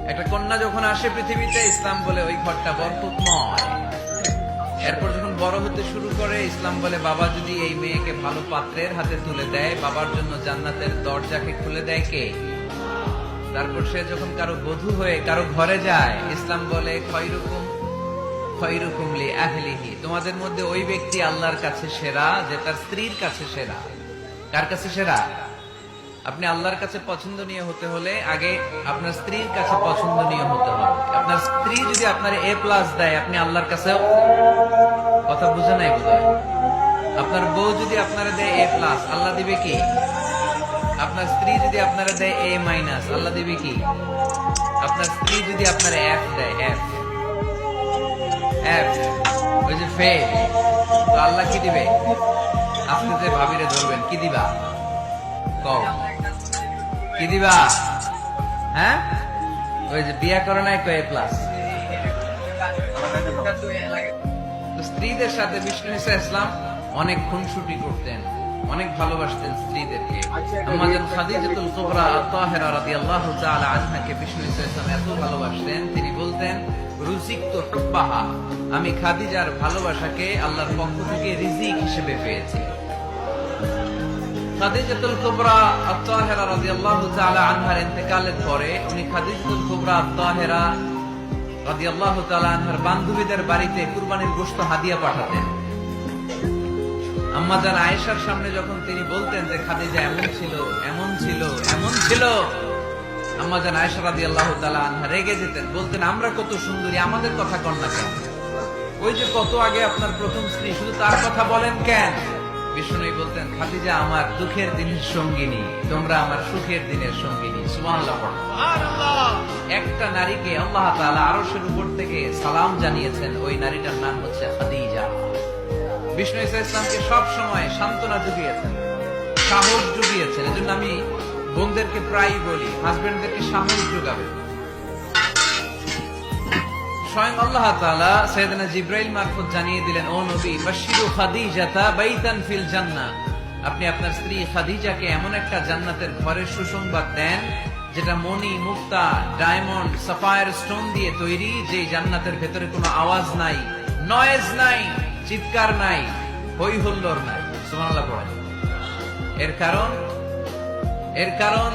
একটা কন্যা যখন আসে পৃথিবীতে, ইসলাম বলে ওই ঘরটা বরকতময়। এরপর যখন বড় হতে শুরু করে, ইসলাম বলে বাবা যদি এই মেয়েকে ভালো পাত্রের হাতে তুলে দেয়, বাবার জন্য জান্নাতের দরজাকে খুলে দেয় কে? তারপর সে যখন কারো বধূ হয়ে কারো ঘরে যায়, ইসলাম বলে খয়রুকুম লি আহলিহি, তোমাদের মধ্যে ওই ব্যক্তি আল্লাহর কাছে সেরা যে তার স্ত্রীর কাছে সেরা। কার কাছে সেরা? আপনি আল্লাহর কাছে পছন্দনীয় হতে হলে আগে আপনার স্ত্রীর কাছে পছন্দনীয় হতে হবে। আপনার স্ত্রী যদি আপনার A+ দেয়, আপনি আল্লাহর কাছে, কথা বুঝে নাই বোধহয়। আপনার বউ যদি আপনারা দেয় A+, আল্লাহ দিবে কি? আপনার স্ত্রী যদি আপনারা দেয় A-, আল্লাহ দিবে কি? আপনার স্ত্রী যদি আপনারা F দেয়, F ওই যে ফেল, তো আল্লাহ কি দিবে? আপনি যে ভাবিরে ধরবেন, কি দিবা? কও কি দিবা? হ্যাঁ, ওই যে বিয়া করে নাই A+। তো স্ত্রীদের সাথে বিষ্ণু ঈসা ইসলাম অনেক খুনসুটি করতেন, অনেক ভালোবাসতেন স্ত্রীদেরকে। আম্মাজান খাদিজাতুল কুবরা আত-তাহেরা রাদিয়াল্লাহু তাআলা আনহাকে বিষ্ণু ঈসা ইসলাম এত ভালোবাসতেন, তিনি বলতেন রুজিকতু হুব্বাহা, আমি খাদিজার ভালোবাসাকে আল্লাহর পক্ষ থেকে রিজিক হিসেবে পেয়েছি। খাদিজাতুল কুবরা আত-তাহেরা রাদিয়াল্লাহু তাআলা আনহার ইন্তেকালের পরে উনি খাদিজাতুল কুবরা আত-তাহেরা রাদিয়াল্লাহু তাআলা আনহার বান্ধবীদের বাড়িতে কুরবানির গোশত হাদিয়া পাঠাতেন। আম্মাজান আয়েশার সামনে যখন তিনি বলতেন যে খাদিজা এমন ছিল, এমন ছিল, এমন ছিল, আম্মাজান আয়েশা রাদিয়াল্লাহু তাআলা আনহা রেগে যেতেন, বলতেন আমরা কত সুন্দরী, আমাদের কথা কন না কেন? ওই যে কত আগে আপনার প্রথম স্ত্রী, শুধু তার কথা বলেন কেন? বিষ্ণু বলতেন খাদিজা আমার দুঃখের দিনের সঙ্গিনী, তোমরা আমার সুখের দিনের সঙ্গিনী। সুবহানাল্লাহ। একটা নারীকে আল্লাহ তাআলা আরশের উপর থেকে সালাম জানিয়েছেন, ওই নারীটার নাম হচ্ছে খাদিজা। বিষ্ণু ঈসা ইসলামকে সব সময় সান্ত্বনা জুগিয়েছেন, সাহস জুগিয়েছেন। এজন্য আমি বোনদেরকে প্রায় বলি, হাজবেন্ডদেরকে সাহস জোগাবেন। স্বয়ং আল্লাহ তাআলা সাইয়েদনা জিবরাইল মারফত জানিয়ে দিলেন, ও নবী বাশশিরু খাদিজাতা বাইতান ফিল জান্নাহ, আপনি আপনার স্ত্রী খাদিজাকে এমন একটা জান্নাতের ঘরের সুসংবাদ দেন যেটা মণি, মুক্তা, ডায়মন্ড, সাফায়ার স্টোন দিয়ে তৈরি, যে জান্নাতের ভেতরে কোনো আওয়াজ নাই, নয়েজ নাই, চিৎকার নাই, হই হুল্লোড় নাই। সুবহানাল্লাহ। এর কারণ